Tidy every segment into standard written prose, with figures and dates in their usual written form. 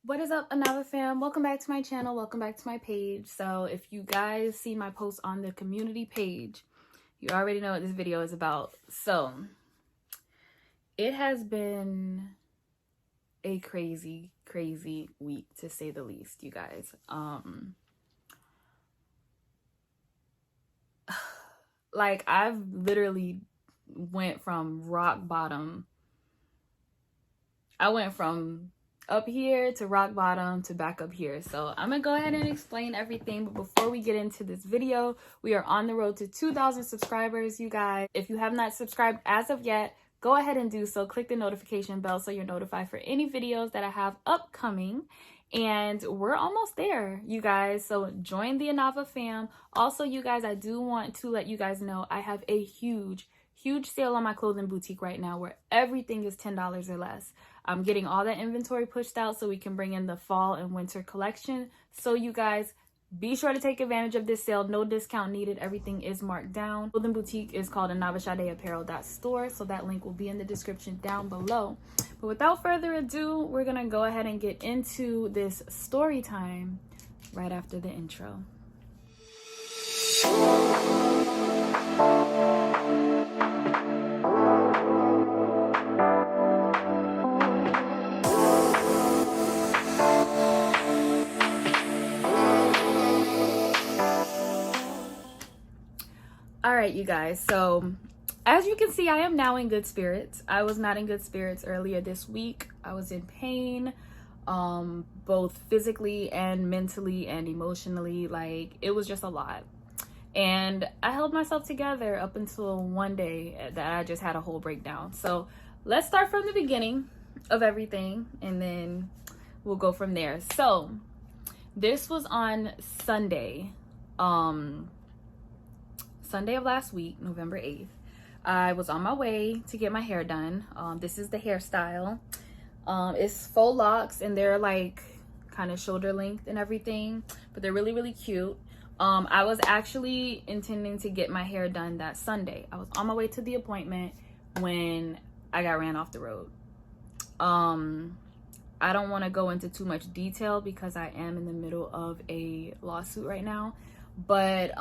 What is up, Anava fam? Welcome back to my channel. Welcome back to my page. So if you guys see my post on the community page, you already know what this video is about. So it has been a crazy week, to say the least, you guys. Like, I've literally went from rock bottom. I went from up here to rock bottom to back up here. So I'm gonna go ahead and explain everything, but before we get into this video, we are on the road to 2,000 subscribers, you guys. If you have not subscribed as of yet, go ahead and do so. Click the notification bell so you're notified for any videos that I have upcoming. And we're almost there, you guys. So join the Anava fam. Also, you guys, I do want to let you guys know I have a huge sale on my clothing boutique right now where everything is $10 or less. I'm getting all that inventory pushed out so we can bring in the fall and winter collection. So you guys, be sure to take advantage of this sale. No discount needed. Everything is marked down. Clothing boutique is called Anavasade Apparel.store, so that link will be in the description down below. But without further ado, we're gonna go ahead and get into this story time right after the intro. All right, you guys, so as you can see, I am now in good spirits. I was not in good spirits earlier this week. I was in pain, both physically and mentally and emotionally. Like, it was just a lot. And I held myself together up until one day that I just had a whole breakdown. So let's start from the beginning of everything and then we'll go from there. So this was on Sunday. Sunday of last week, November 8th. I was on my way to get my hair done. This is the hairstyle. It's faux locks and they're like kind of shoulder length and everything, but they're really cute. I was actually intending to get my hair done that Sunday. I was on my way to the appointment when I got ran off the road. I don't want to go into too much detail because I am in the middle of a lawsuit right now, but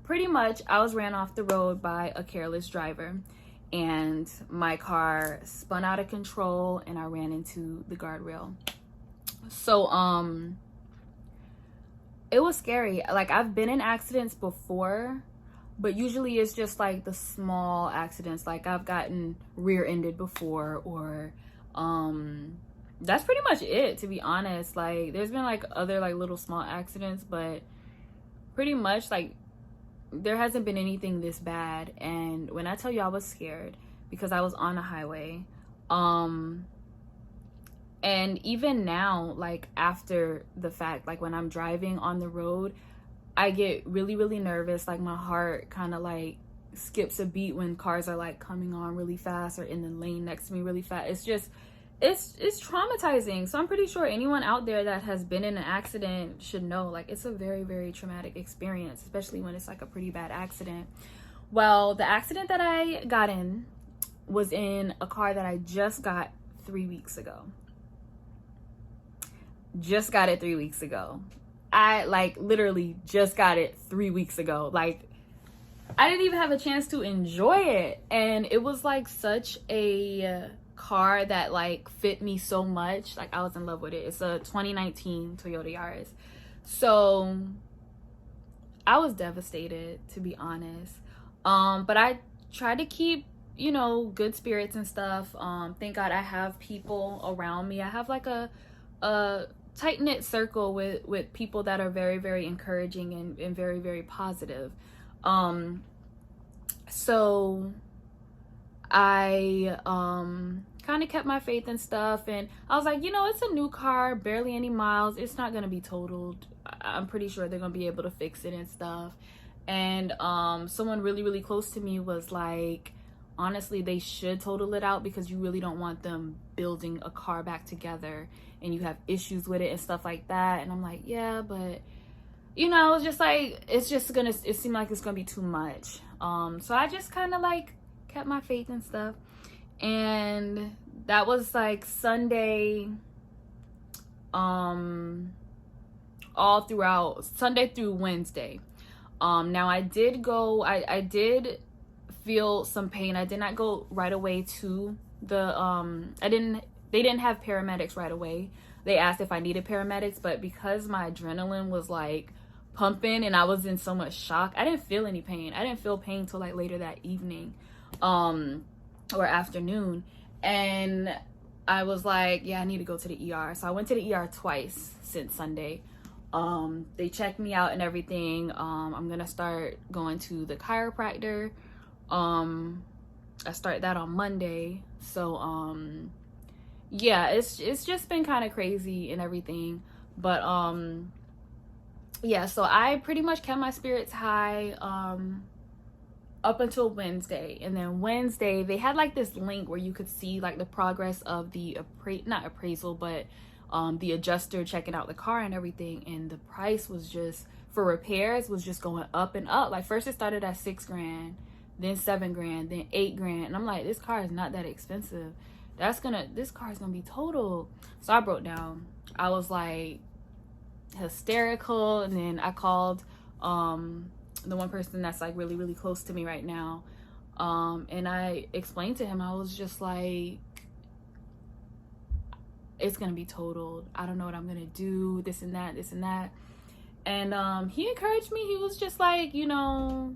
pretty much I was ran off the road by a careless driver and my car spun out of control and I ran into the guardrail. So it was scary. Like, I've been in accidents before, but usually it's just like the small accidents. Like, I've gotten rear-ended before, or that's pretty much it, to be honest. Like, there's been like other like little small accidents, but pretty much like there hasn't been anything this bad. And when I tell you I was scared because I was on a highway, and even now, like after the fact, like when I'm driving on the road, I get really nervous. Like, my heart kind of like skips a beat when cars are like coming on really fast or in the lane next to me really fast. It's just, it's traumatizing. So I'm pretty sure anyone out there that has been in an accident should know, like, it's a very traumatic experience, especially when it's like a pretty bad accident. Well, the accident that I got in was in a car that I just got 3 weeks ago. Just got it 3 weeks ago. I like literally just got it 3 weeks ago. Like, I didn't even have a chance to enjoy it, and it was like such a car that like fit me so much. Like, I was in love with it. It's a 2019 Toyota Yaris. So I was devastated, to be honest. But I tried to keep, you know, good spirits and stuff. Thank God I have people around me. I have like a tight-knit circle with people that are very encouraging and very positive. So I kind of kept my faith and stuff, and I was like, you know, it's a new car, barely any miles, it's not gonna be totaled. I'm pretty sure they're gonna be able to fix it and stuff. And someone really close to me was like, honestly, they should total it out because you really don't want them building a car back together and you have issues with it and stuff like that. And I'm like, yeah, but you know, it's just like, it seemed like it's gonna be too much. So I just kind of like kept my faith and stuff. And that was like Sunday all throughout Sunday through Wednesday. Now I did go, I did feel some pain. I did not go right away to the they didn't have paramedics right away. They asked if I needed paramedics, but because my adrenaline was like pumping and I was in so much shock, I didn't feel any pain. I didn't feel pain till like later that evening or afternoon. And I was like, yeah, I need to go to the ER. So I went to the ER twice since Sunday. They checked me out and everything. I'm gonna start going to the chiropractor. I start that on Monday. So yeah, it's just been kind of crazy and everything. But yeah, so I pretty much kept my spirits high up until Wednesday. And then Wednesday they had like this link where you could see like the progress of the not appraisal, but the adjuster checking out the car and everything. And the price was just, for repairs, was just going up and up. Like first it started at $6,000, then $7,000, then $8,000. And I'm like, this car is not that expensive. This car is gonna be total. So I broke down. I was like hysterical. And then I called the one person that's like really, really close to me right now. And I explained to him, I was just like, it's gonna be totaled. I don't know what I'm gonna do, this and that, this and that. And he encouraged me. He was just like, you know,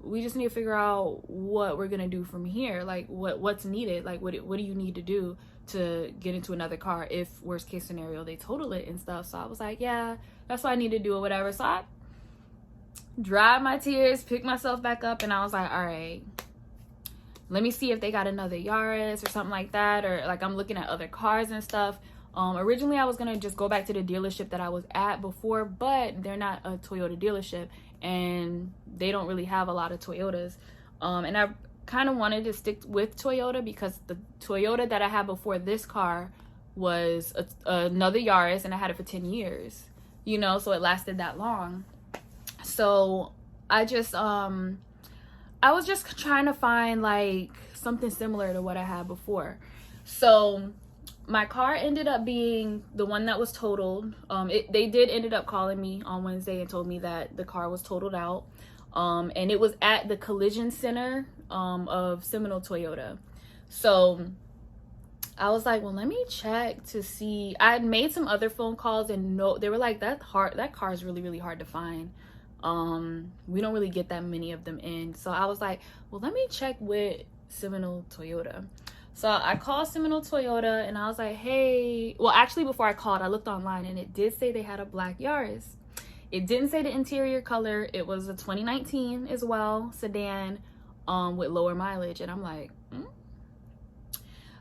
we just need to figure out what we're gonna do from here. Like what's needed. Like what do you need to do to get into another car if worst case scenario they total it and stuff. So I was like, yeah, that's what I need to do or whatever. So I dried my tears, picked myself back up, and I was like, all right, let me see if they got another Yaris or something like that, or like I'm looking at other cars and stuff. Originally I was gonna just go back to the dealership that I was at before, but they're not a Toyota dealership and they don't really have a lot of Toyotas. And I kind of wanted to stick with Toyota because the Toyota that I had before this car was another Yaris, and I had it for 10 years, you know, so it lasted that long. So I was just trying to find like something similar to what I had before. So my car ended up being the one that was totaled. They did ended up calling me on Wednesday and told me that the car was totaled out. And it was at the collision center of Seminole Toyota. So I was like, well, let me check to see. I had made some other phone calls and no, they were like, that car is really, really hard to find. We don't really get that many of them in. So I was like, well, let me check with Seminole Toyota. So I called Seminole Toyota and I was like, hey, well, actually before I called, I looked online and it did say they had a black Yaris. It didn't say the interior color. It was a 2019 as well, sedan, with lower mileage. And I'm like,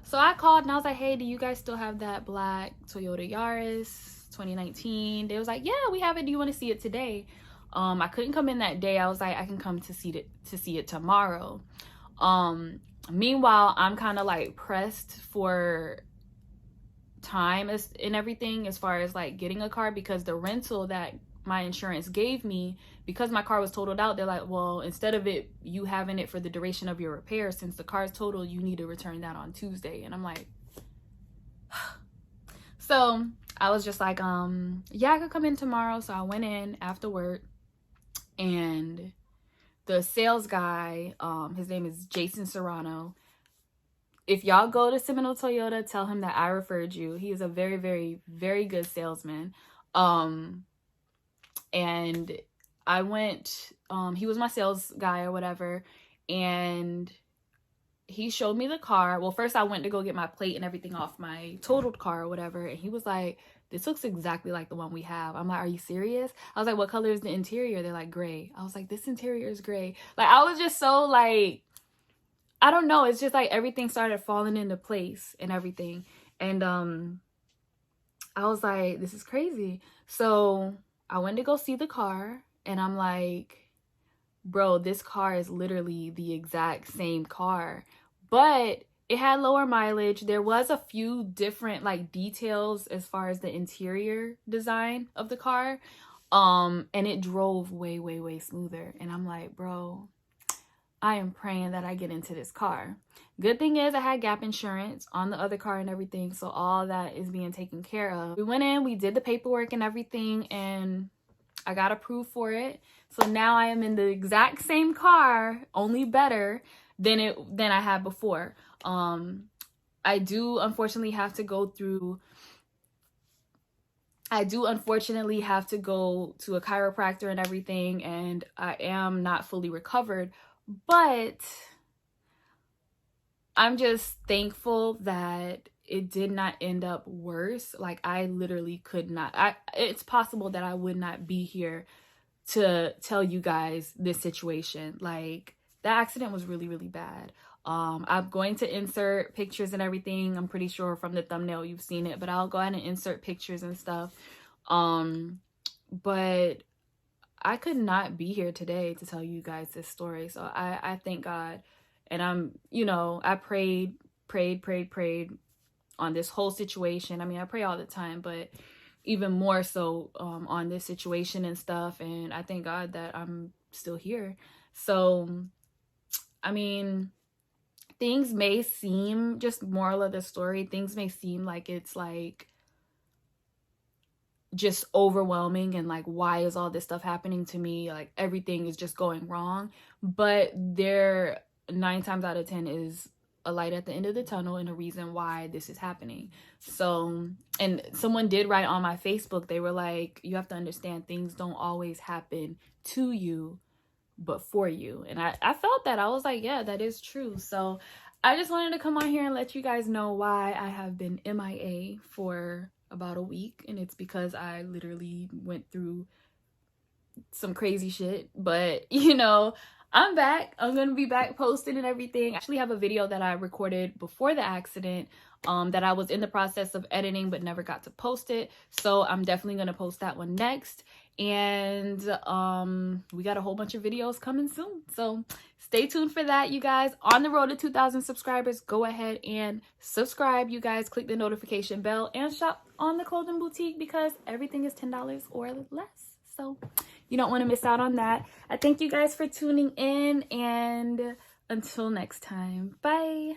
So I called and I was like, hey, do you guys still have that black Toyota Yaris 2019? They was like, yeah, we have it. Do you want to see it today? I couldn't come in that day. I was like, I can come to see it tomorrow. Meanwhile, I'm kind of like pressed for time and everything as far as like getting a car, because the rental that my insurance gave me, because my car was totaled out, they're like, well, instead of you having it for the duration of your repair, since the car is totaled, you need to return that on Tuesday. And I'm like, so I was just like, yeah, I could come in tomorrow. So I went in after work, and the sales guy, his name is Jason Serrano. If y'all go to Seminole Toyota, tell him that I referred you. He is a very, very, very good salesman. And I went, he was my sales guy or whatever, and he showed me the car. Well, first I went to go get my plate and everything off my totaled car or whatever, and he was like, this looks exactly like the one we have. I'm like, are you serious? I was like, what color is the interior? They're like, gray. I was like, this interior is gray. Like, I was just so like, I don't know. It's just like everything started falling into place and everything. And I was like, this is crazy. So I went to go see the car, and I'm like, bro, this car is literally the exact same car, but it had lower mileage. There was a few different like details as far as the interior design of the car. And it drove way, way, way smoother. And I'm like, bro, I am praying that I get into this car. Good thing is I had gap insurance on the other car and everything, so all that is being taken care of. We went in, we did the paperwork and everything, and I got approved for it. So now I am in the exact same car, only better than I had before. I do unfortunately have to go to a chiropractor and everything, and I am not fully recovered, but I'm just thankful that it did not end up worse. Like, I literally could not. It's possible that I would not be here to tell you guys this situation. Like, the accident was really, really bad. I'm going to insert pictures and everything. I'm pretty sure from the thumbnail you've seen it, but I'll go ahead and insert pictures and stuff. But I could not be here today to tell you guys this story. So I thank God. And I prayed on this whole situation. I mean, I pray all the time, but even more so on this situation and stuff. And I thank God that I'm still here. So, I mean, things may seem, just moral of the story, things may seem like it's like just overwhelming and like, why is all this stuff happening to me? Like, everything is just going wrong. But there, 9 times out of 10 is a light at the end of the tunnel and a reason why this is happening. So, and someone did write on my Facebook, they were like, you have to understand, things don't always happen to you, but for you. And I felt that. I was like, yeah, that is true. So I just wanted to come on here and let you guys know why I have been MIA for about a week. And it's because I literally went through some crazy shit. But I'm back. I'm gonna be back posting and everything. I actually have a video that I recorded before the accident that I was in the process of editing but never got to post it. So I'm definitely gonna post that one next. And we got a whole bunch of videos coming soon. So stay tuned for that, you guys. On the road to 2,000 subscribers, go ahead and subscribe, you guys. Click the notification bell and shop on the clothing boutique because everything is $10 or less. So you don't want to miss out on that. I thank you guys for tuning in, and until next time, bye.